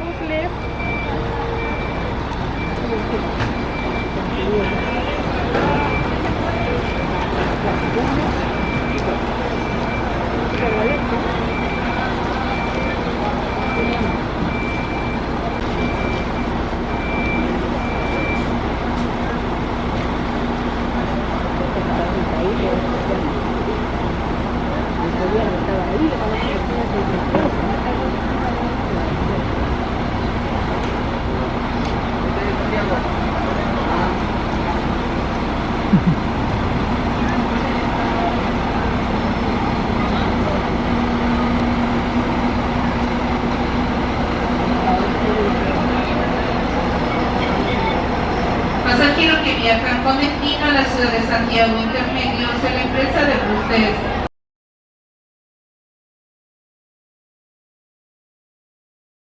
puzzles. Pasajeros que viajan con destino a la ciudad de Santiago Intermedio hacia la empresa de buses